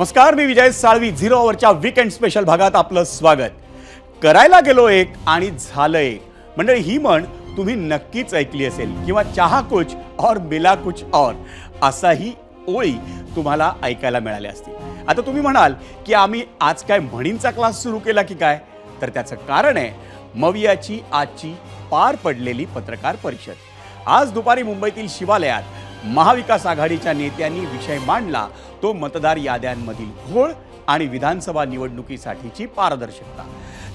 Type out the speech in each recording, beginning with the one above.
नमस्कार, मी विजय Salvi. 0 आवरच्या weekend special भागात आपलं स्वागत. करायला गेलो एक आणि झालं एक. मंडळी, ही म्हण तुम्ही नक्कीच ऐकली असेल किंवा चाहा कुछ और मिला कुछ और असाही ओळी तुम्हाला ऐकायला मिळाल्या असतील. आता तुम्ही म्हणाल की आम्ही आज काय म्हणींचा क्लास सुरू केला की काय? तर त्याचं कारण आहे मवियाची आजची पार पडलेली पत्रकार परिषद. आज दुपारी मुंबईतील शिवालयात महाविकास आघाडीच्या नेत्यांनी विषय मांडला तो मतदार याद्यांमधील घोळ आणि विधानसभा निवडणुकीसाठीची पारदर्शकता.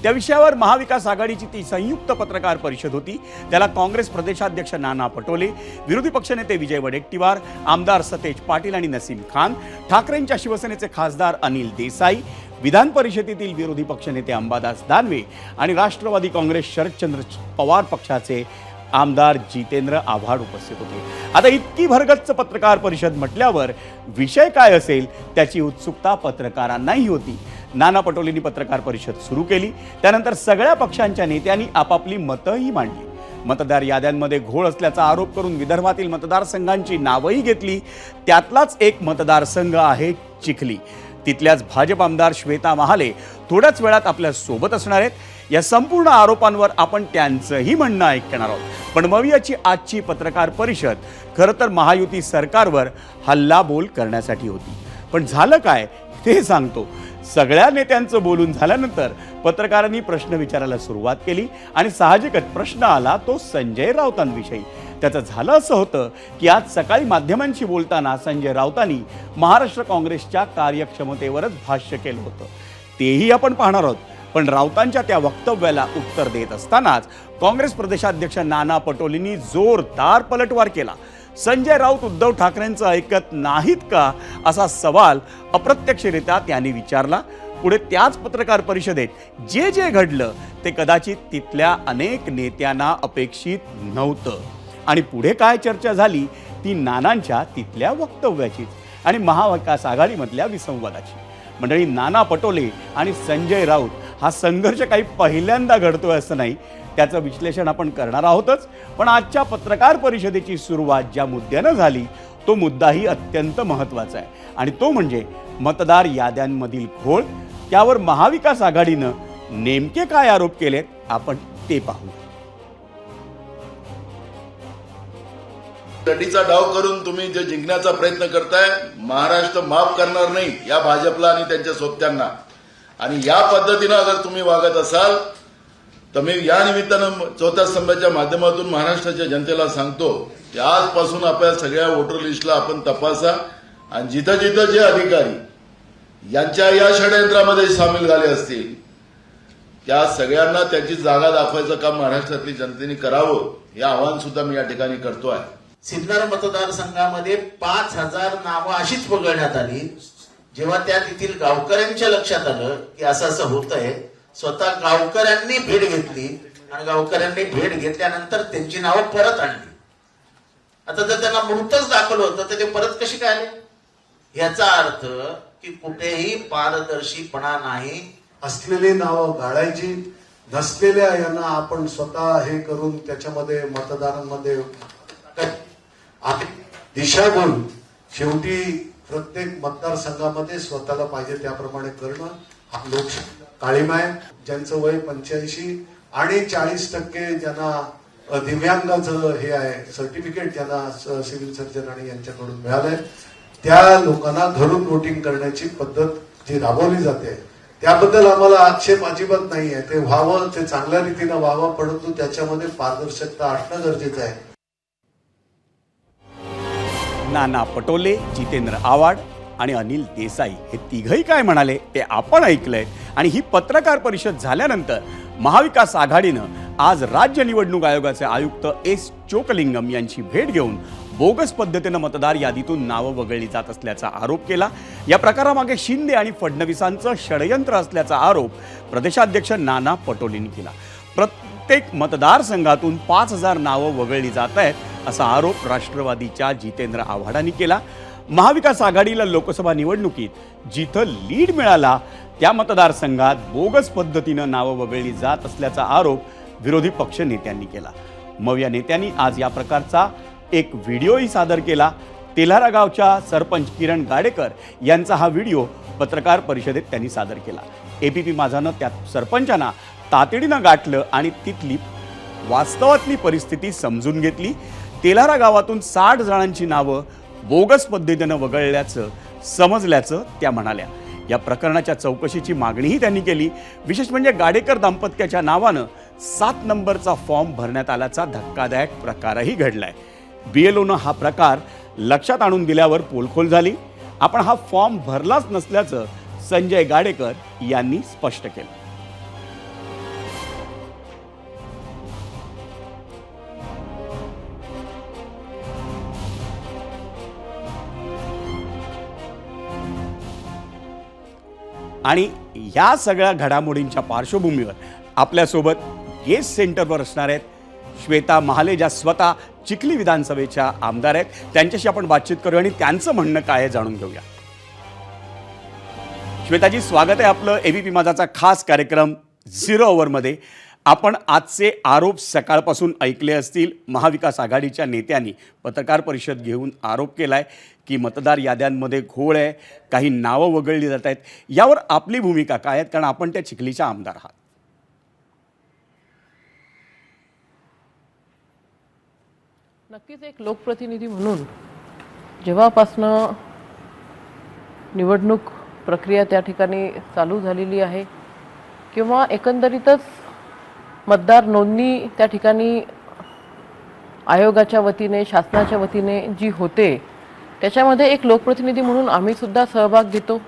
त्या विषयावर महाविकास आघाडीची ती संयुक्त पत्रकार परिषद होती. त्याला काँग्रेस प्रदेशाध्यक्ष नाना पटोले, विरोधी पक्षनेते विजय वडेट्टीवार, आमदार सतेज पाटील आणि नसीम खान, ठाकरेंच्या शिवसेनेचे खासदार अनिल देसाई, विधान परिषदेतील विरोधी पक्षनेते अंबादास दानवे आणि राष्ट्रवादी काँग्रेस शरदचंद्र पवार पक्षाचे आमदार जितेंद्र आव्हाड उपस्थित होते. आता इतकी भरगच्च पत्रकार परिषद म्हटल्यावर विषय काय असेल त्याची उत्सुकता पत्रकारांनाही होती. नाना पटोलेंनी पत्रकार परिषद सुरू केली. त्यानंतर सगळ्या पक्षांच्या नेत्यांनी आपापली मतंही मांडली. मतदार याद्यांमध्ये घोळ असल्याचा आरोप करून विदर्भातील मतदारसंघांची नावंही घेतली. त्यातलाच एक मतदारसंघ आहे चिखली. तिथल्याच भाजप आमदार श्वेता महाले थोड्याच वेळात आपल्या सोबत असणार आहेत. या संपूर्ण आरोपांवर आपण त्यांचंही म्हणणं ऐकणार आहोत. पण मवियाची आजची पत्रकार परिषद खरं तर महायुती सरकारवर हल्लाबोल करण्यासाठी होती. पण झालं काय ते सांगतो. सगळ्या नेत्यांचं बोलून झाल्यानंतर पत्रकारांनी प्रश्न विचारायला सुरुवात केली आणि साहजिकच प्रश्न आला तो संजय राऊतांविषयी. त्याचं झालं असं होतं की आज सकाळी माध्यमांशी बोलताना संजय राऊतांनी महाराष्ट्र काँग्रेसच्या कार्यक्षमतेवरच भाष्य केलं होतं. तेही आपण पाहणार आहोत. पण राऊतांच्या त्या वक्तव्याला उत्तर देत असतानाच काँग्रेस प्रदेशाध्यक्ष नाना पटोलेंनी जोरदार पलटवार केला. संजय राऊत उद्धव ठाकरेंचं ऐकत नाहीत का असा सवाल अप्रत्यक्षरित्या त्यांनी विचारला. पुढे त्याच पत्रकार परिषदेत जे जे घडलं ते कदाचित तिथल्या अनेक नेत्यांना अपेक्षित नव्हतं. आणि पुढे काय चर्चा झाली ती नानांच्या तिथल्या वक्तव्याचीच आणि महाविकास आघाडीमधल्या विसंवादाची. मंडळी, नाना पटोले आणि संजय राऊत हा संघर्ष काही पहिल्यांदा घडतोय असं नाही. त्याचं विश्लेषण आपण करणार आहोतच. पण आजच्या पत्रकार परिषदेची सुरुवात ज्या मुद्द्यानं झाली तो मुद्दाही अत्यंत महत्त्वाचा आहे आणि तो म्हणजे मतदार याद्यांमधील घोळ. त्यावर महाविकास आघाडीनं नेमके काय आरोप केलेत आपण ते पाहू. लढीचा डाव करून तुम्ही जे जिंकण्याचा प्रयत्न करताय, महाराष्ट्र माफ करणार नाही या भाजपला आणि त्यांच्या सोबत्यांना. आणि या पद्धतीनं अगर तुम्ही वागत असाल तर मी या निमित्तानं चौथ्या स्तंभाच्या माध्यमातून महाराष्ट्राच्या जनतेला सांगतो की आजपासून आपल्या सगळ्या वोटर लिस्टला आपण तपासा आणि जिथं जिथं जे अधिकारी यांच्या या षडयंत्रामध्ये सामील झाले असतील त्या सगळ्यांना त्यांची जागा दाखवायचं काम महाराष्ट्रातली जनतेने करावं हे आवाहन सुद्धा मी या ठिकाणी करतो आहे. सिन्नर मतदारसंघामध्ये 5,000 नावं अशीच वगळण्यात आली. जेव्हा त्या तेथील गावकऱ्यांच्या लक्षात आलं की असं होतंय, स्वतः गावकऱ्यांनी भेट घेतली आणि गावकऱ्यांनी भेट घेतल्यानंतर त्यांची नावं परत आणली. आता जर त्यांना मृतच दाखवलं होतं तर ते परत कशी काय आले? याचा अर्थ की कुठेही पारदर्शीपणा नाही. असलेली नावं गाळायची, नसलेल्या यांना आपण स्वतः हे करून त्याच्यामध्ये मतदारांमध्ये दिशाभूल. शेवटी प्रत्येक मतदारसंघामध्ये स्वतःला पाहिजे त्याप्रमाणे करणं हा लोकशाही काळीमा आहे. ज्यांचं वय 85 आणि 40% ज्यांना दिव्यांगाचं हे आहे सर्टिफिकेट ज्यांना सिव्हिल सर्जन आणि यांच्याकडून मिळालंय त्या लोकांना घरून वोटिंग करण्याची पद्धत जी राबवली जाते त्याबद्दल आम्हाला आक्षेप अजिबात नाही आहे. ते व्हावं, ते चांगल्या रीतीनं व्हावं, परंतु त्याच्यामध्ये पारदर्शकता असणं गरजेचं आहे. नाना पटोले, जितेंद्र आव्हाड आणि अनिल देसाई हे तिघही काय म्हणाले ते आपण ऐकलंय. आणि ही पत्रकार परिषद झाल्यानंतर महाविकास आघाडीनं आज राज्य निवडणूक आयोगाचे आयुक्त एस चोकलिंगम यांची भेट घेऊन बोगस पद्धतीनं मतदार यादीतून नावं वगळली जात असल्याचा आरोप केला. या प्रकारामागे शिंदे आणि फडणवीसांचं षडयंत्र असल्याचा आरोप प्रदेशाध्यक्ष नाना पटोलेंनी केला. प्रत्येक मतदारसंघातून 5,000 नावं वगळली जात आहेत असा आरोप राष्ट्रवादीच्या जितेंद्र आव्हाडांनी केला. महाविकास आघाडीला लोकसभा निवडणुकीत जिथं लीड मिळाला त्या मतदारसंघात बोगस पद्धतीनं नावं वगळली जात असल्याचा आरोप विरोधी पक्ष नेत्यांनी केला. मग या नेत्यांनी आज या प्रकारचा एक व्हिडिओही सादर केला. तेल्हारा गावच्या सरपंच किरण गाडेकर यांचा हा व्हिडिओ पत्रकार परिषदेत त्यांनी सादर केला. ABP माझानं त्यात सरपंचांना तातडीनं गाठलं आणि तिथली वास्तवातली परिस्थिती समजून घेतली. तेल्हारा गावातून 60 जणांची नावं बोगस पद्धतीनं वगळल्याचं समजल्याचं त्या म्हणाल्या. या प्रकरणाच्या चौकशीची मागणीही त्यांनी केली. विशेष म्हणजे गाडेकर दाम्पत्याच्या नावानं 7 नंबरचा फॉर्म भरण्यात आल्याचा धक्कादायक प्रकारही घडलाय. BLOनं हा प्रकार लक्षात आणून दिल्यावर पोलखोल झाली. आपण हा फॉर्म भरलाच नसल्याचं संजय गाडेकर यांनी स्पष्ट केलं. आणि या सगळ्या घडामोडींच्या पार्श्वभूमीवर आपल्यासोबत गेस्ट सेंटरवर असणार आहेत श्वेता महाले, ज्या स्वतः चिखली विधानसभेच्या आमदार आहेत. त्यांच्याशी आपण बातचीत करूया आणि त्यांचं म्हणणं काय आहे जाणून घेऊया. श्वेताजी, स्वागत आहे आपलं ABP माझाचा खास कार्यक्रम 0 ओव्हरमध्ये. आपण आजचे आरोप सकाळपासून ऐकले असतील. महाविकास आघाडीच्या नेत्यांनी पत्रकार परिषद घेऊन आरोप केलाय की मतदार याद्यांमध्ये घोळ आहे, काही नावं वगळली जात आहेत. यावर आपली भूमिका काय आहे, कारण आपण त्या चिखलीच्या आमदार आहात? नक्कीच एक लोकप्रतिनिधी म्हणून जेव्हापासनं निवडणूक प्रक्रिया त्या ठिकाणी चालू झालेली आहे किंवा एकंदरीतच मतदार नोंदणी त्या ठिकाणी आयोगाच्या वतीने, शासनाच्या वतीने जी होते, त्याच्यामध्ये एक लोकप्रतिनिधी म्हणून आम्ही सुद्धा सहभाग घेतो.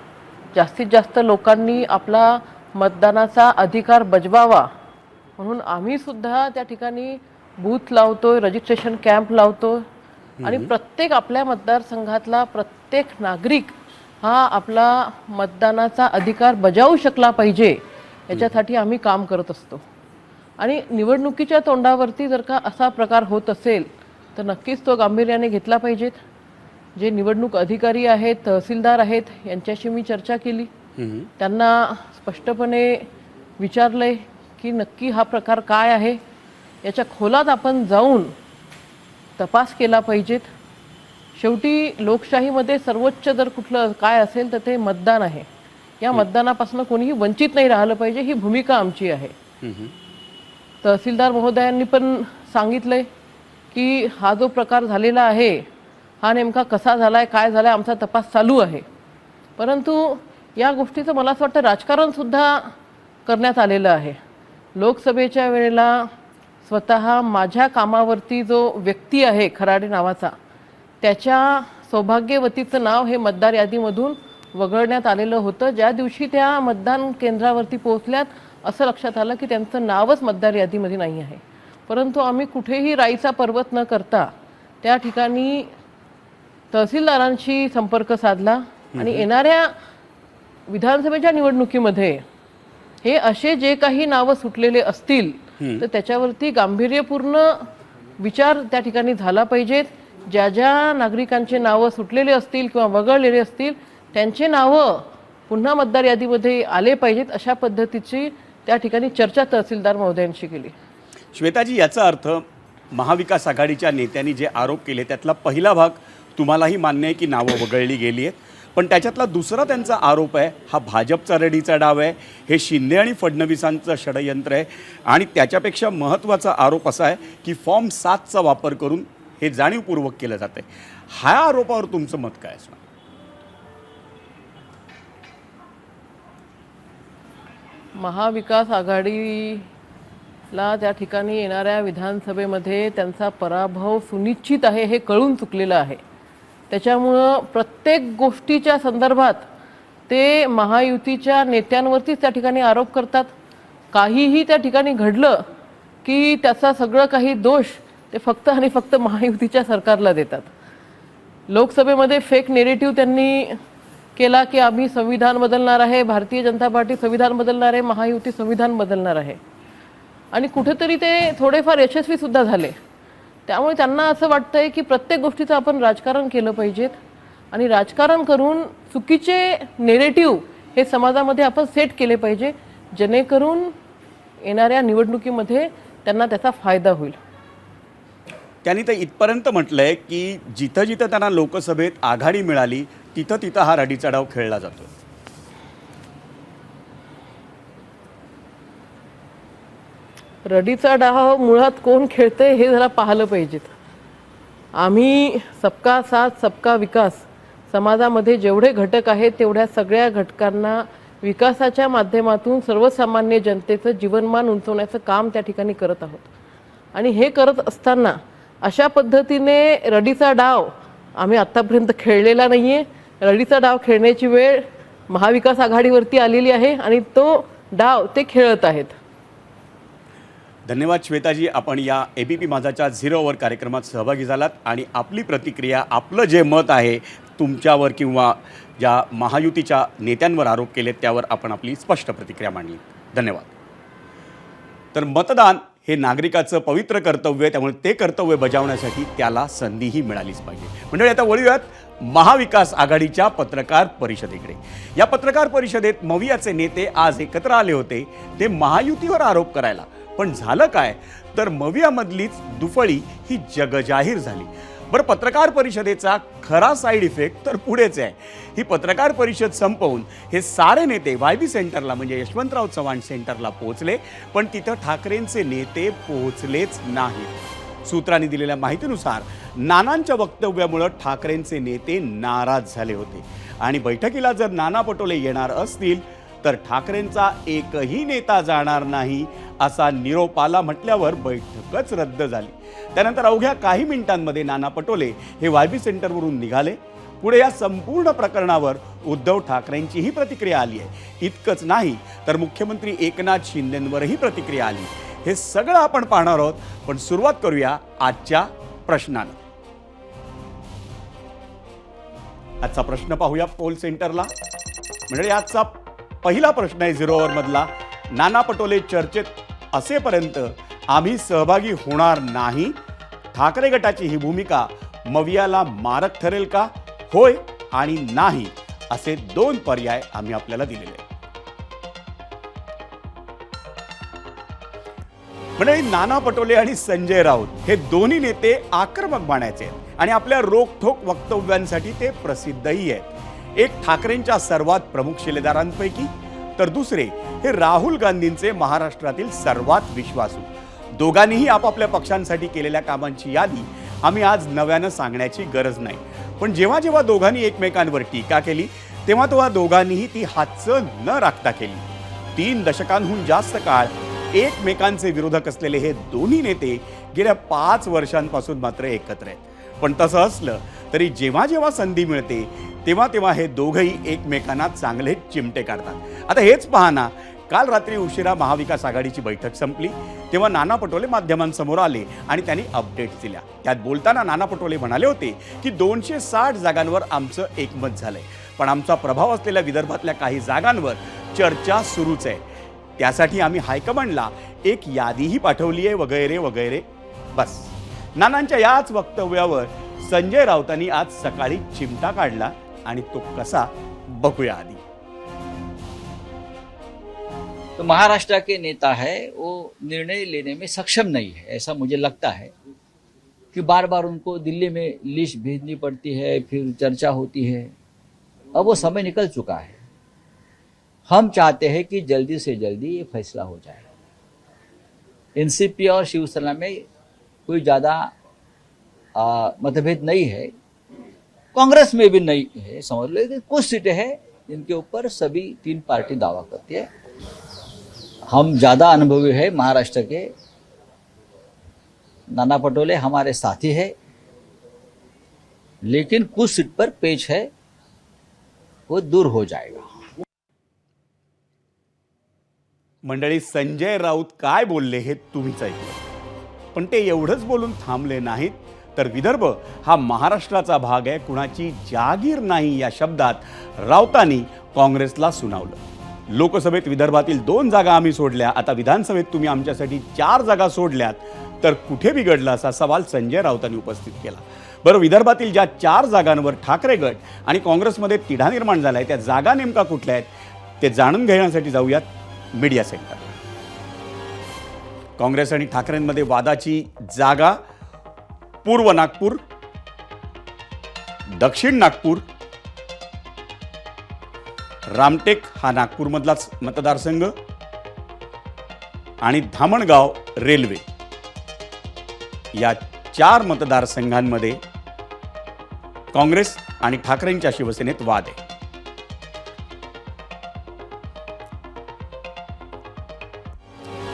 जास्तीत जास्त लोकांनी आपला मतदानाचा अधिकार बजवावा म्हणून आम्ही सुद्धा त्या ठिकाणी बूथ लावतोय, रजिस्ट्रेशन कॅम्प लावतो आणि प्रत्येक आपल्या मतदारसंघातला प्रत्येक नागरिक हा आपला मतदानाचा अधिकार बजावू शकला पाहिजे याच्यासाठी आम्ही काम करत असतो. आणि निवडणुकीच्या तोंडावरती जर का असा प्रकार होत असेल तर नक्कीच तो गांभीर्याने घेतला पाहिजेत. जे निवडणूक अधिकारी आहेत, तहसीलदार आहेत, यांच्याशी मी चर्चा केली. त्यांना स्पष्टपणे विचारलंय की नक्की हा प्रकार काय आहे, याच्या खोलात आपण जाऊन तपास केला पाहिजेत. शेवटी लोकशाहीमध्ये सर्वोच्च जर कुठलं काय असेल तर ते मतदान आहे. या मतदानापासून कोणीही वंचित नाही राहिलं पाहिजे, ही भूमिका आमची आहे. तहसीलदार महोदयांनी पण सांगितलंय की हा जो प्रकार झालेला आहे हा नेमका कसा झालाय, काय झालाय, आमचा तपास चालू आहे. परंतु या गोष्टीचं मला असं वाटतं राजकारणसुद्धा करण्यात आलेलं आहे. लोकसभेच्या वेळेला स्वतः माझ्या कामावरती जो व्यक्ती आहे खराडे नावाचा, त्याच्या सौभाग्यवतीचं नाव हे मतदार यादीमधून वगळण्यात आलेलं होतं. ज्या दिवशी त्या मतदान केंद्रावरती पोहोचल्यात असं लक्षात आलं की त्यांचं नावच मतदार यादीमध्ये नाही आहे. परंतु आम्ही कुठेही राईचा पर्वत न करता त्या ठिकाणी तहसीलदारांशी संपर्क साधला आणि येणाऱ्या विधानसभेच्या निवडणुकीमध्ये हे असे जे काही नावं सुटलेले असतील तर त्याच्यावरती गांभीर्यपूर्ण विचार त्या ठिकाणी झाला पाहिजेत. ज्या ज्या नागरिकांचे नावं सुटलेले असतील किंवा वगळलेले असतील त्यांचे नावं पुन्हा मतदार यादीमध्ये आले पाहिजेत, अशा पद्धतीची त्या ठिकाणी चर्चा तहसीलदार महोदयांशी केली. श्वेताजी, याचा अर्थ महाविकास आघाडीच्या नेत्यांनी जे आरोप केले त्यातला पहिला भाग तुम्हालाही मान्य आहे की नावं वगळली गेली आहेत, पण त्याच्यातला दुसरा त्यांचा आरोप आहे हा भाजपचा रडीचा डाव आहे, हे शिंदे आणि फडणवीसांचं षडयंत्र आहे. आणि त्याच्यापेक्षा महत्त्वाचा आरोप असा आहे की फॉर्म 7चा वापर करून हे जाणीवपूर्वक केलं जातं आहे. ह्या आरोपावर तुमचं मत काय असणार? महाविकास आघाडीला त्या ठिकाणी येणाऱ्या विधानसभेमध्ये त्यांचा पराभव सुनिश्चित आहे हे कळून चुकलेलं आहे. त्याच्यामुळं प्रत्येक गोष्टीच्या संदर्भात ते महायुतीच्या नेत्यांवरतीच त्या ठिकाणी आरोप करतात. काहीही त्या ठिकाणी घडलं की त्याचा सगळं काही दोष ते फक्त आणि फक्त महायुतीच्या सरकारला देतात. लोकसभेमध्ये फेक नेरेटिव्ह त्यांनी केला की आम्ही संविधान बदलणार आहे, भारतीय जनता पार्टी संविधान बदलणार आहे, महायुती संविधान बदलणार आहे. आणि कुठेतरी ते थोडेफार यशस्वीसुद्धा झाले. त्यामुळे त्यांना असं वाटतंय की प्रत्येक गोष्टीचं आपण राजकारण केलं पाहिजेत आणि राजकारण करून चुकीचे नेरेटिव्ह हे समाजामध्ये आपण सेट केले पाहिजे, जेणेकरून येणाऱ्या निवडणुकीमध्ये त्यांना त्याचा फायदा होईल. त्यांनी तर इथपर्यंत म्हटलंय की जिथं जिथं त्यांना लोकसभेत आघाडी मिळाली तिथं तिथं हा रडीचा डाव खेळला जातो. रडीचा डाव मुळात कोण खेळतंय हे जरा पाहिलं पाहिजेत. आम्ही सबका साथ सबका विकास, समाजामध्ये जेवढे घटक आहेत तेवढ्या सगळ्या घटकांना विकासाच्या माध्यमातून सर्वसामान्य जनतेचं जीवनमान उंचवण्याचं काम त्या ठिकाणी करत आहोत. आणि हे करत असताना अशा पद्धतीने रडीचा डाव आम्ही आत्तापर्यंत खेळलेला नाही आहे. रडीचा डाव खेळण्याची वेळ महाविकास आघाडीवरती आलेली आहे आणि तो डाव ते खेळत आहेत. धन्यवाद श्वेताजी, आपण या ABP माझाच्या 0 ओव्हर कार्यक्रमात सहभागी झालात आणि आपली प्रतिक्रिया, आपलं जे मत आहे तुमच्यावर किंवा ज्या महायुतीच्या नेत्यांवर आरोप केलेत त्यावर आपण आपली स्पष्ट प्रतिक्रिया मांडली. धन्यवाद. तर मतदान हे नागरिकाचं पवित्र कर्तव्य आहे, त्यामुळे ते कर्तव्य बजावण्यासाठी त्याला संधीही मिळालीच पाहिजे. म्हणजे आता वळूयात महाविकास आघाडीच्या पत्रकार परिषदेकडे. या पत्रकार परिषदेत मवियाचे नेते आज एकत्र आले होते ते महायुतीवर आरोप करायला. पण झालं काय, तर मवियामधलीच दुफळी ही जगजाहीर झाली. बरं, पत्रकार परिषदेचा खरा साईड इफेक्ट तर पुढेच आहे. ही पत्रकार परिषद संपवून हे सारे नेते YB सेंटरला म्हणजे यशवंतराव चव्हाण सेंटरला पोहोचले, पण तिथं ठाकरेंचे नेते पोहोचलेच नाहीत. सूत्रांनी दिलेल्या माहितीनुसार नानांच्या वक्तव्यामुळं ठाकरेंचे नेते नाराज झाले होते आणि बैठकीला जर नाना पटोले येणार असतील तर ठाकरेंचा एकही नेता जाणार नाही असा निरोप आला म्हटल्यावर बैठकच रद्द झाली. त्यानंतर अवघ्या काही मिनिटांमध्ये नाना पटोले हे YB सेंटरवरून निघाले. पुढे या संपूर्ण प्रकरणावर उद्धव ठाकरेंचीही प्रतिक्रिया आली आहे. इतकंच नाही तर मुख्यमंत्री एकनाथ शिंदेंवरही प्रतिक्रिया आली. हे सगळं आपण पाहणार आहोत, पण सुरुवात करूया आजच्या प्रश्नानं. आजचा प्रश्न पाहूया पोल सेंटरला. म्हणजे आजचा पहिला प्रश्न आहे 0 ओव्हरमधला. नाना पटोले चर्चेत असेपर्यंत आम्ही सहभागी होणार नाही. ठाकरे गटाची ही भूमिका मवियाला मारक ठरेल का? होय आणि नाही असे 2 पर्याय आम्ही आपल्याला दिलेले आहेत. म्हणजे नाना पटोले आणि संजय राऊत हे दोन्ही नेते आक्रमक बाण्याचे आहेत आणि आपल्या रोखठोक वक्तव्यांसाठी ते प्रसिद्धही आहेत. एक ठाकरेंच्या सर्वात प्रमुख शिलेदारांपैकी तर दुसरे हे राहुल गांधींचे महाराष्ट्रातील सर्वात विश्वासू. दोघांनीही आपापल्या पक्षांसाठी केलेल्या कामांची यादी आम्ही आज नव्यानं सांगण्याची गरज नाही. पण जेव्हा जेव्हा दोघांनी एकमेकांवर टीका केली तेव्हा दोघांनीही ती हातचं न राखता केली. 3 दशकांहून जास्त काळ एकमेकांचे विरोधक असलेले हे दोन्ही नेते गेल्या 5 वर्षांपासून मात्र एकत्र आहेत. पण तसं असलं तरी जेव्हा जेव्हा संधी मिळते तेव्हा हे दोघंही एकमेकांना चांगले चिमटे काढतात. आता हेच पहा ना, काल रात्री उशिरा महाविकास आघाडीची बैठक संपली तेव्हा नाना पटोले माध्यमांसमोर आले आणि त्यांनी अपडेट्स दिल्या. त्यात बोलताना नाना पटोले म्हणाले होते की 260 जागांवर आमचं एकमत झालंय, पण आमचा प्रभाव असलेल्या विदर्भातल्या काही जागांवर चर्चा सुरूच आहे. त्यासाठी आम्ही हायकमांडला एक यादीही पाठवली आहे वगैरे वगैरे. बस, नानांच्या याच वक्तव्यावर संजय राऊतांनी आज सकाळी चिमटा काढला आणि तो कसा बघूया आधी. तो महाराष्ट्र के नेता है, वो निर्णय लेने में सक्षम नहीं है, ऐसा मुझे लगता है कि बार बार उनको दिल्ली में लिस्ट भेजनी पड़ती है, फिर चर्चा होती है. अब वो समय निकल चुका है. हम चाहते हैं कि जल्दी से जल्दी ये फैसला हो जाए. एनसीपी और शिवसेना में कोई ज़्यादा मतभेद नहीं है, कांग्रेस में भी नहीं है. समझ लो कि कुछ सीटें हैं जिनके ऊपर सभी 3 पार्टी दावा करती है. हम ज़्यादा अनुभवी है महाराष्ट्र के. नाना पटोले हमारे साथी है, लेकिन कुछ सीट पर पेच है, वो दूर हो जाएगा. मंडळी, संजय राऊत काय बोलले हे तुम्हीच ऐकलं. पण ते एवढंच बोलून थांबले नाहीत, तर विदर्भ हा महाराष्ट्राचा भाग आहे, कुणाची जागीर नाही या शब्दात राऊतांनी काँग्रेसला सुनावलं. लोकसभेत विदर्भातील 2 जागा आम्ही सोडल्या, आता विधानसभेत तुम्ही आमच्यासाठी 4 जागा सोडल्यात, तर कुठे बिघडलं असा सवाल संजय राऊतांनी उपस्थित केला. बरं, विदर्भातील ज्या 4 जागांवर ठाकरे गट आणि काँग्रेसमध्ये तिढा निर्माण झाला आहे त्या जागा नेमका कुठल्या आहेत ते जाणून घेण्यासाठी जाऊयात मीडिया सेंटर. काँग्रेस आणि ठाकरेंमध्ये वादाची जागा पूर्व नागपूर, दक्षिण नागपूर, रामटेक हा नागपूरमधलाच मतदारसंघ, आणि धामणगाव रेल्वे या 4 मतदारसंघांमध्ये काँग्रेस आणि ठाकरेंच्या शिवसेनेत वाद आहे.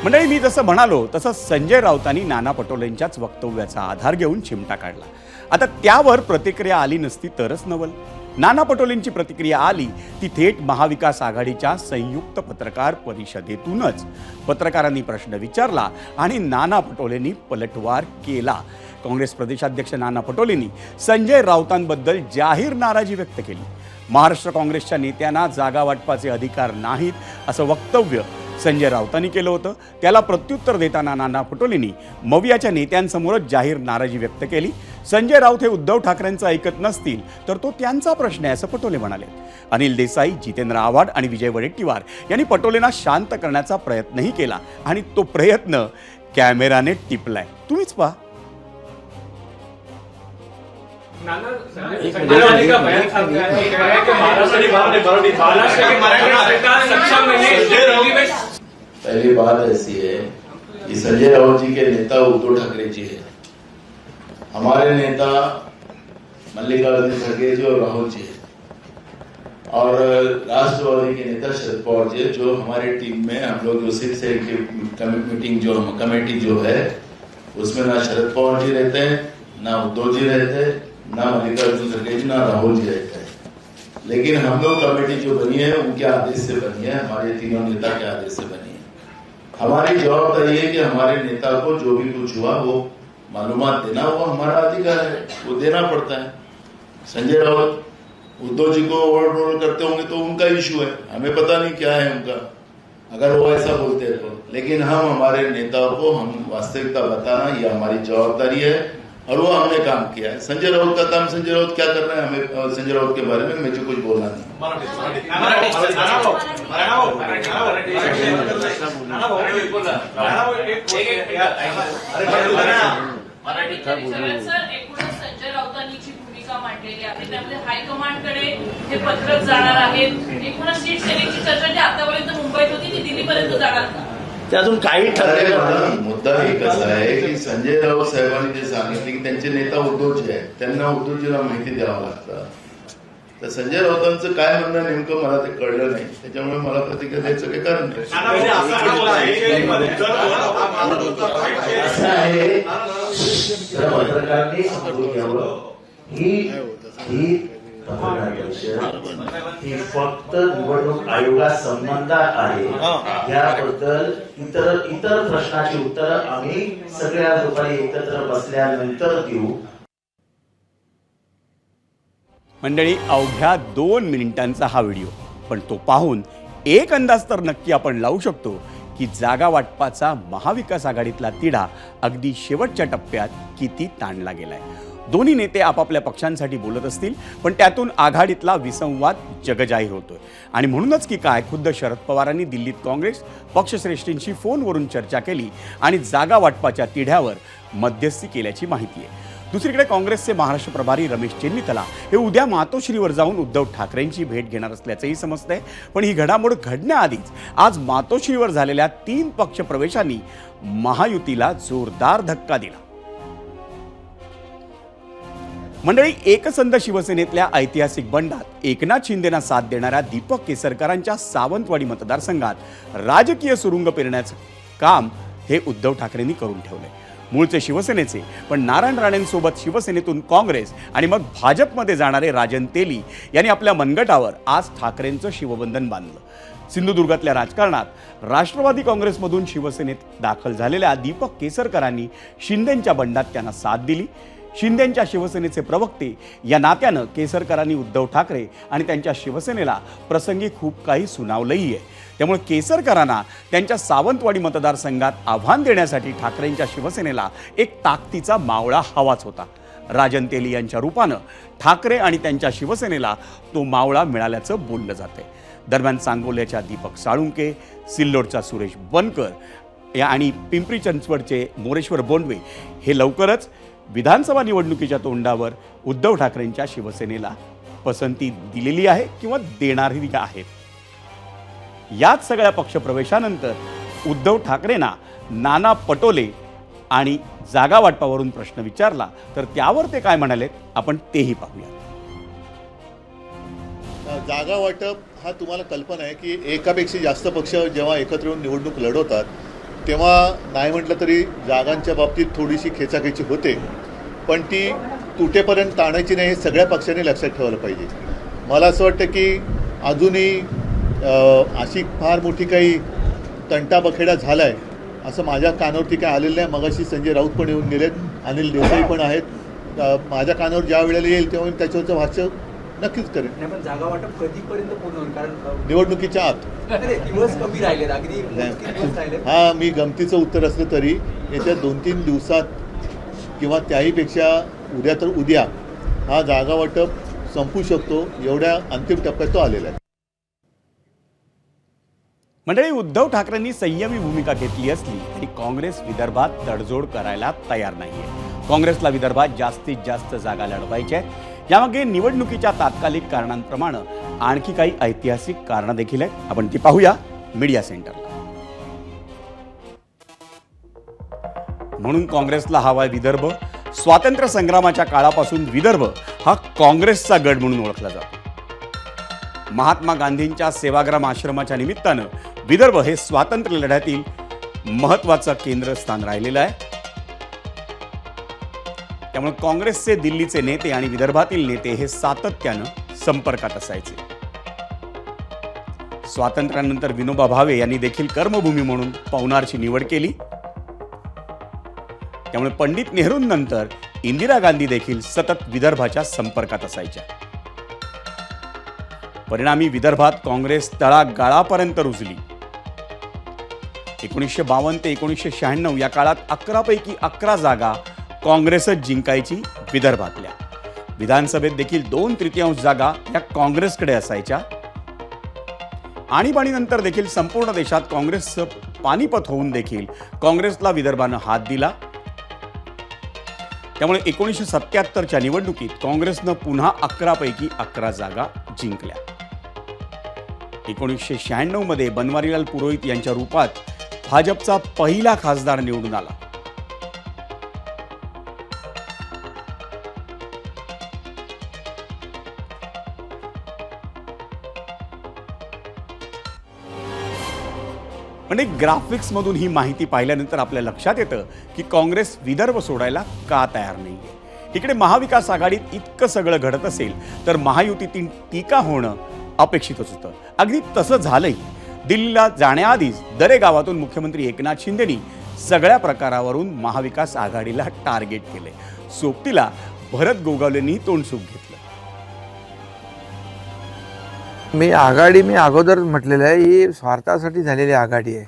मंडळी, मी जसं म्हणालो तसं संजय राऊतांनी नाना पटोलेंच्याच वक्तव्याचा आधार घेऊन चिमटा काढला. आता त्यावर प्रतिक्रिया आली नसती तरच नवल. नाना पटोलेंची प्रतिक्रिया आली ती थेट महाविकास आघाडीच्या संयुक्त पत्रकार परिषदेतूनच. पत्रकारांनी प्रश्न विचारला आणि नाना पटोलेंनी पलटवार केला. काँग्रेस प्रदेशाध्यक्ष नाना पटोलेंनी संजय राऊतांबद्दल जाहीर नाराजी व्यक्त केली. महाराष्ट्र काँग्रेसच्या नेत्यांना जागा वाटपाचे अधिकार नाहीत असं वक्तव्य संजय राऊतांनी केलं होतं. त्याला प्रत्युत्तर देताना नाना पटोलेंनी मवियाच्या नेत्यांसमोरच जाहीर नाराजी व्यक्त केली. संजय राऊत हे उद्धव ठाकरेंचं ऐकत नसतील तर तो त्यांचा प्रश्न आहे असं पटोले म्हणाले. अनिल देसाई, जितेंद्र आव्हाड आणि विजय वडेट्टीवार यांनी पटोलेंना शांत करण्याचा प्रयत्नही केला आणि तो प्रयत्न कॅमेराने टिपलाय. तुम्हीच पहा. पहली बात ऐसी है कि संजय राउत जी के नेता उद्धव ठाकरे जी है. हमारे नेता मल्लिकार्जुन खड़गे जी और राहुल जी है, और राष्ट्रवादी के नेता शरद पवार जी, जो हमारी टीम में हम लोग जो शिवसेना की मीटिंग जो कमेटी जो है उसमें ना शरद पवार जी रहते हैं, ना उद्धव जी रहते हैं, ना मल्लिकार्जुन खड़गे जी, ना राहुल जी रहते हैं. लेकिन हम लोग कमेटी जो बनी है उनके आदेश से बनी है, हमारे तीनों नेता के आदेश से बनी है. हमारी जवाबदारी है कि हमारे नेता को जो भी कुछ हुआ वो मालूमात देना, वो हमारा अधिकार है, वो देना पड़ता है. संजय राउत उद्धव जी को ओवररोल करते होंगे तो उनका इशू है, हमें पता नहीं क्या है उनका, अगर वो ऐसा बोलते हैं तो. लेकिन हम हमारे नेताओं को हम वास्तविकता बताना ये हमारी जवाबदारी है और वो हमने काम किया है. संजय राउत का काम, संजय राउत क्या कर रहे हैं, हमें संजय राउत के बारे में मुझे कुछ बोलना नहीं. सर, एकूणच संजय राऊतांनी जी भूमिका मांडलेली आहे त्यामध्ये हायकमांडकडे हे पत्रक जाणार आहे. एकूणच सीट शेअरिंगची चर्चा जी आतापर्यंत मुंबईत होती ती दिल्लीपर्यंत जाणार का? ते अजून काही ठरलेलं नाही. मुद्दा एक असा आहे की संजय राऊत साहेबांनी जे सांगितले की त्यांचे नेता उद्धवजी आहेत, त्यांना उद्धवजीला माहिती द्यावं लागतं. तर संजय राऊतांचं काय म्हणणं नेमकं मला ते कळलं नाही, त्याच्यामुळे मला प्रतिक्रिया द्यायचं काही कारण नाही. असं आहे, पत्रकारांनी समजून घ्यावं ही पत्रकार परिषद ही फक्त निवडणूक आयोगासंबंधात आहे. याबद्दल इतर प्रश्नाची उत्तरं आम्ही सगळ्या दुपारी एकत्र बसल्यानंतर देऊ. मंडळी, अवघ्या 2 मिनिटांचा हा व्हिडिओ, पण तो पाहून एक अंदाज तर नक्की आपण लावू शकतो की जागा वाटपाचा महाविकास आघाडीतला तिढा अगदी शेवटच्या टप्प्यात किती ताणला गेलाय. दोन्ही नेते आपापल्या पक्षांसाठी बोलत असतील, पण त्यातून आघाडीतला विसंवाद जगजाहीर होतोय. आणि म्हणूनच की काय, खुद्द शरद पवारांनी दिल्लीत काँग्रेस पक्षश्रेष्ठींशी फोनवरून चर्चा केली आणि जागा वाटपाच्या तिढ्यावर मध्यस्थी केल्याची माहिती आहे. दुसरीकडे काँग्रेसचे महाराष्ट्र प्रभारी रमेश चेन्नितला हे उद्या मातोश्रीवर जाऊन उद्धव ठाकरेंची भेट घेणार असल्याचंही समजतंय. पण ही घडामोड घडण्याआधीच आज मातोश्रीवर झालेल्या 3 पक्ष प्रवेशांनी महायुतीला जोरदार धक्का दिला. मंडळी, एकसंध शिवसेनेतल्या ऐतिहासिक बंडात एकनाथ शिंदेना साथ देणाऱ्या दीपक केसरकरांच्या सावंतवाडी मतदारसंघात राजकीय सुरुंग पेरण्याचं काम हे उद्धव ठाकरेंनी करून ठेवलंय. मूळचे शिवसेनेचे, पण नारायण राणेंसोबत शिवसेनेतून काँग्रेस आणि मग भाजपमध्ये जाणारे राजन तेली यांनी आपल्या मनगटावर आज ठाकरेंचं शिवबंधन बांधलं. सिंधुदुर्गातल्या राजकारणात राष्ट्रवादी काँग्रेसमधून शिवसेनेत दाखल झालेल्या दीपक केसरकरांनी शिंदेंच्या बंडात त्यांना साथ दिली. शिंदेंच्या शिवसेनेचे प्रवक्ते या नात्यानं केसरकरांनी उद्धव ठाकरे आणि त्यांच्या शिवसेनेला प्रसंगी खूप काही सुनावलंही आहे. त्यामुळे केसरकरांना त्यांच्या सावंतवाडी मतदारसंघात आव्हान देण्यासाठी ठाकरेंच्या शिवसेनेला एक ताकदीचा मावळा हवाच होता. राजन तेली यांच्या रूपानं ठाकरे आणि त्यांच्या शिवसेनेला तो मावळा मिळाल्याचं बोललं जातंय. दरम्यान सांगोल्याच्या दीपक साळुंके, सिल्लोडचा सुरेश बनकर आणि पिंपरी चिंचवडचे मोरेश्वर बोंडवे हे लवकरच विधानसभा निवडणुकीच्या तोंडावर उद्धव ठाकरेंच्या शिवसेनेला पसंती दिलेली आहे किंवा देणारही आहेत. याच सगळ्या पक्षप्रवेशानंतर उद्धव ठाकरेंना नाना पटोले आणि जागा वाटपावरून प्रश्न विचारला तर त्यावर ते काय म्हणाले आपण तेही पाहूया. जागा वाटप हा तुम्हाला कल्पना आहे की एकापेक्षा जास्त पक्ष जेव्हा एकत्र येऊन निवडणूक लढवतात तेव्हा नाही म्हटलं तरी जागांच्या बाबतीत थोडीशी खेचाखेची होते, पण ती तुटेपर्यंत ताणायची नाही हे सगळ्या पक्षांनी लक्षात ठेवलं पाहिजे. मला असं वाटतं की अजूनही अशी फार मोठी काही तंटाबखेडा झाला आहे असं माझ्या कानावरती काय आलेलं नाही. मगाशी संजय राऊत पण येऊन गेलेत, अनिल देसाई पण आहेत. माझ्या कानावर ज्या वेळेला येईल तेव्हा मी त्याच्यावरचं भाष्य नक्कीच करेन. नाही पण जागा वाटप कधीपर्यंत पूर्ण होईल? कारण निवडणुकीच्या आत. दिवस कमी राहिलेत, अगदी दिवस राहिलेत. हा मी गमतीचं उत्तर असलं तरी येत्या 2-3 दिवसात किंवा त्याहीपेक्षा उद्या तर उद्या हा जागा वाटप संपू शकतो, एवढ्या अंतिम टप्प्यात तो आलेला आहे. मंडळी, उद्धव ठाकरेंनी संयमी भूमिका घेतली असली तरी काँग्रेस विदर्भात तडजोड करायला तयार नाहीये. काँग्रेसला विदर्भात जास्तीत जास्त जागा लढवायच्या आहेत. यामागे निवडणुकीच्या तात्कालिक कारणांप्रमाणे आणखी काही ऐतिहासिक कारणं देखील आहेत. आपण ती पाहूया मीडिया सेंटरला. म्हणून काँग्रेसला हवाय विदर्भ. स्वातंत्र्य संग्रामाच्या काळापासून विदर्भ हा काँग्रेसचा गड म्हणून ओळखला जातो. महात्मा गांधींच्या सेवाग्राम आश्रमाच्या निमित्तानं विदर्भ हे स्वातंत्र्य लढ्यातील महत्त्वाचं केंद्रस्थान राहिलेलं आहे. त्यामुळे काँग्रेसचे दिल्लीचे नेते आणि विदर्भातील नेते हे सातत्यानं संपर्कात असायचे. स्वातंत्र्यानंतर विनोबा भावे यांनी देखील कर्मभूमी म्हणून पवनारची निवड केली. त्यामुळे पंडित नेहरूंनंतर इंदिरा गांधी देखील सतत विदर्भाच्या संपर्कात असायच्या. परिणामी विदर्भात काँग्रेस तळागाळापर्यंत रुजली. 1952 ते 1996 या काळात 11 पैकी 11 जागा काँग्रेसच जिंकायची विदर्भातल्या. विधानसभेत देखील 2/3 जागा या काँग्रेसकडे असायच्या. आणीबाणीनंतर देखील संपूर्ण देशात काँग्रेसचं पानिपत होऊन देखील काँग्रेसला विदर्भानं हात दिला. त्यामुळे 1977च्या निवडणुकीत काँग्रेसनं पुन्हा 11 पैकी 11 जागा जिंकल्या. 1996 मध्ये बनवारीलाल पुरोहित यांच्या रूपात भाजपचा पहिला खासदार निवडून आला. म्हणजे ग्राफिक्समधून ही माहिती पाहिल्यानंतर आपल्या लक्षात येतं की काँग्रेस विदर्भ सोडायला का तयार नाहीये. इकडे महाविकास आघाडीत इतकं सगळं घडत असेल तर महायुतीतील टीका होणं अपेक्षितच होतं. अगदी तसं झालंही. दिल्लीला जाण्याआधीच दरे गावातून मुख्यमंत्री एकनाथ शिंदेनी सगळ्या प्रकारावरून महाविकास आघाडीला टार्गेट केले. सोबतीला भरत गोगावलेंनी तोंडसुख घेतलं. मी अगोदर म्हटलेलं आहे, ही स्वार्थासाठी झालेली आघाडी आहे.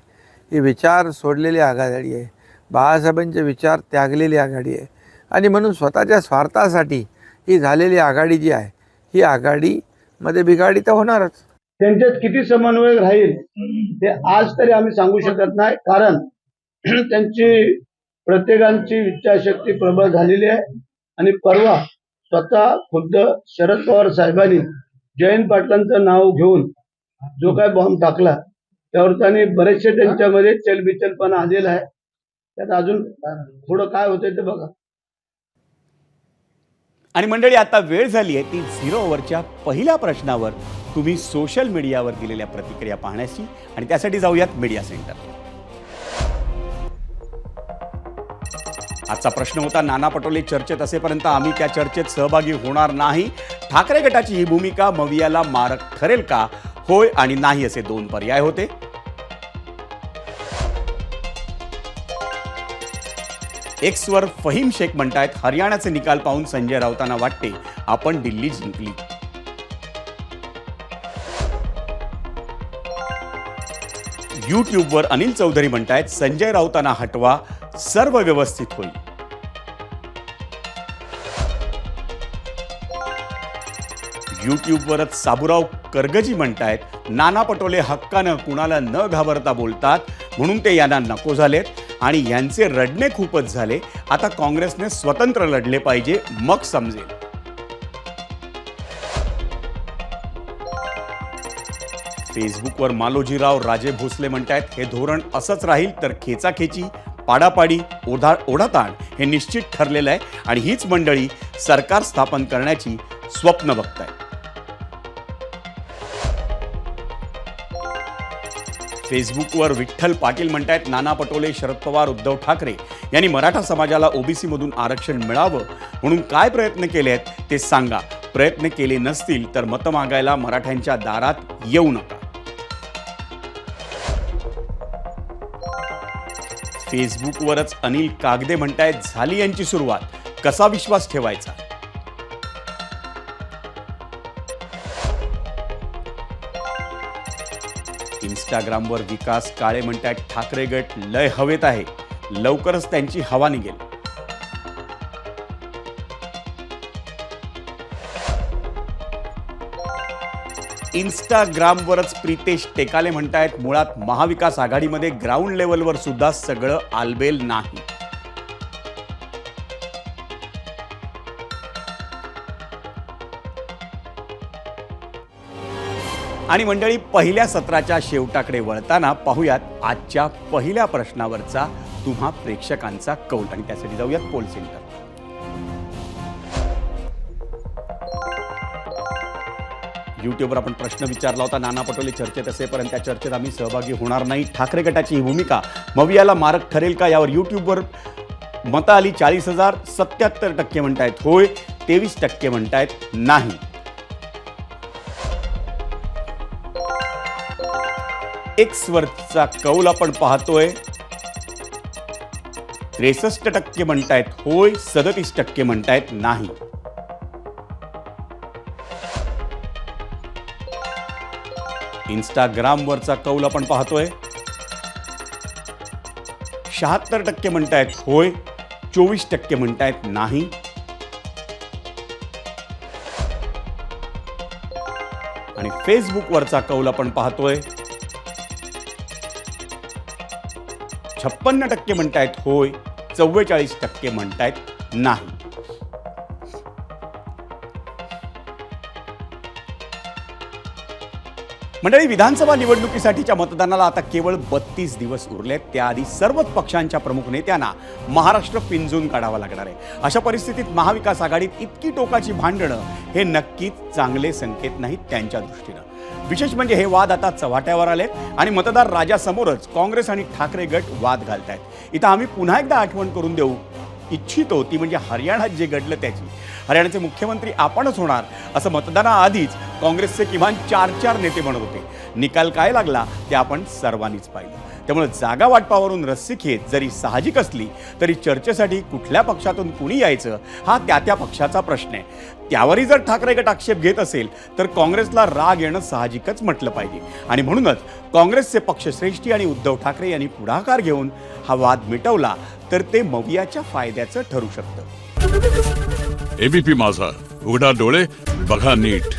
ही विचार सोडलेली आघाडी आहे. बाळासाहेबांचे विचार त्यागलेली आघाडी आहे. आणि म्हणून स्वतःच्या स्वार्थासाठी ही झालेली आघाडी जी आहे ही आघाडीमध्ये बिघाडी तर होणारच. त्यांच्यात किती समन्वय राहील ते आज तरी आम्ही सांगू शकत नाही, कारण त्यांची प्रत्येकांची इच्छाशक्ती प्रबळ झालेली आहे. आणि परवा स्वतः खुद्द शरद पवार साहेबांनी जयंत पाटलांचं नाव घेऊन जो काय बॉम्ब टाकला त्यावर त्यांनी बरेचसे त्यांच्यामध्ये चलबिचलपणा आलेला आहे. त्यात अजून थोडं काय होतंय ते बघा. आणि मंडळी, आता वेळ झाली आहे ती 0 ओव्हरच्या पहिल्या प्रश्नावर तुम्ही सोशल मीडियावर दिलेल्या प्रतिक्रिया पाहण्याची. आणि त्यासाठी जाऊयात मीडिया सेंटर. आजचा प्रश्न होता, नाना पटोले चर्चेत असेपर्यंत आम्ही त्या चर्चेत सहभागी होणार नाही. ठाकरे गटाची ही भूमिका मवियाला मारक ठरेल का? होय आणि नाही असे 2 पर्याय होते. एक्सवर फहीम शेख म्हणतायत, हरियाणाचे निकाल पाहून संजय राऊतांना वाटते आपण दिल्ली जिंकली. यूट्यूबवर अनिल चौधरी म्हणतायत, संजय राऊतांना हटवा, सर्व व्यवस्थित होईल. यूट्यूबवरच साबुराव करगजी म्हणतायत, नाना पटोले हक्कानं कुणाला न घाबरता बोलतात म्हणून ते यांना नको झालेत आणि यांचे रडणे खूपच झाले. आता काँग्रेसने स्वतंत्र लढले पाहिजे, मग समजेल. फेसबुकवर मालोजीराव राजे भोसले म्हणतायत हे धोरण असंच राहील तर खेचाखेची, पाडापाडी, ओढाताण हे निश्चित ठरलेलं आहे आणि हीच मंडळी सरकार स्थापन करण्याची स्वप्न बघतायत. फेसबुकवर विठ्ठल पाटील म्हणतायत नाना पटोले, शरद पवार, उद्धव ठाकरे यांनी मराठा समाजाला ओबीसी मधून आरक्षण मिळावं म्हणून काय प्रयत्न केले आहेत ते सांगा. प्रयत्न केले नसतील तर मतं मागायला मराठ्यांच्या दारात येऊ नका. फेसबुकवरच अनिल कागदे म्हणतायत झाली यांची सुरुवात, कसा विश्वास ठेवायचा. इंस्टाग्रामवर विकास काळे म्हणतायत ठाकरे गट लय हवेत आहे, लवकरच त्यांची हवा निघेल. इंस्टाग्रामवरच प्रितेश टेकाले म्हणतायत मुळात महाविकास आघाडीमध्ये ग्राउंड लेवलवर सुद्धा सगळं आलबेल नाही. आणि मंडळी, पहिल्या सत्राच्या शेवटाकडे वळताना पाहूयात आजच्या पहिल्या प्रश्नावरचा तुम्हा प्रेक्षकांचा कौल आणि त्यासाठी जाऊयात पोल सेंटर. युट्यूबवर आपण प्रश्न विचारला होता, नाना पटोले चर्चेत असेपर्यंत त्या चर्चेत आम्ही सहभागी होणार नाही. ठाकरे गटाची ही भूमिका मवियाला मारक ठरेल का, यावर युट्यूबवर मतं आली 40,000. 77% म्हणतायत होय, 23% म्हणतायत नाही. एक्सवरचा कौल आपण पाहतोय, 63% म्हणतायत होय, 37% म्हणतायत नाही. इंस्टाग्रामवरचा कौल आपण पाहतोय, 76% म्हणतायत होय, 24% म्हणतायत नाही. आणि फेसबुकवरचा कौल आपण पाहतोय, 56% म्हणतायत होय, 44% म्हणतायत नाही. मंडळी, विधानसभा निवडणुकीसाठीच्या मतदानाला आता केवळ 32 दिवस उरलेत. त्याआधी सर्वच पक्षांच्या प्रमुख नेत्यांना महाराष्ट्र पिंजून काढावा लागणार आहे. अशा परिस्थितीत महाविकास आघाडीत इतकी टोकाची भांडणं हे नक्कीच चांगले संकेत नाहीत त्यांच्या दृष्टीनं. विशेष म्हणजे हे वाद आता चव्हाट्यावर आलेत आणि मतदार राजासमोरच काँग्रेस आणि ठाकरे गट वाद घालतायत. इथं आम्ही पुन्हा एकदा आठवण करून देऊ इच्छितो ती म्हणजे हरियाणात जे घडलं त्याची. हरियाणाचे मुख्यमंत्री आपणच होणार असं मतदानाआधीच काँग्रेसचे किमान 4 नेते म्हणत होते. निकाल काय लागला ते आपण सर्वांनीच पाहिलं. त्यामुळे जागा वाटपावरून रस्सीखेच जरी साहजिक असली तरी चर्चेसाठी कुठल्या पक्षातून कुणी यायचं हा त्या पक्षाचा प्रश्न आहे. त्यावरही जर ठाकरे गट आक्षेप घेत असेल तर काँग्रेसला राग येणं साहजिकच म्हटलं पाहिजे. आणि म्हणूनच काँग्रेसचे पक्षश्रेष्ठी आणि उद्धव ठाकरे यांनी पुढाकार घेऊन हा वाद मिटवला तर ते मवियाच्या फायद्याचं ठरू शकतं. एबीपी माझा, उघडा डोळे बघा नीट.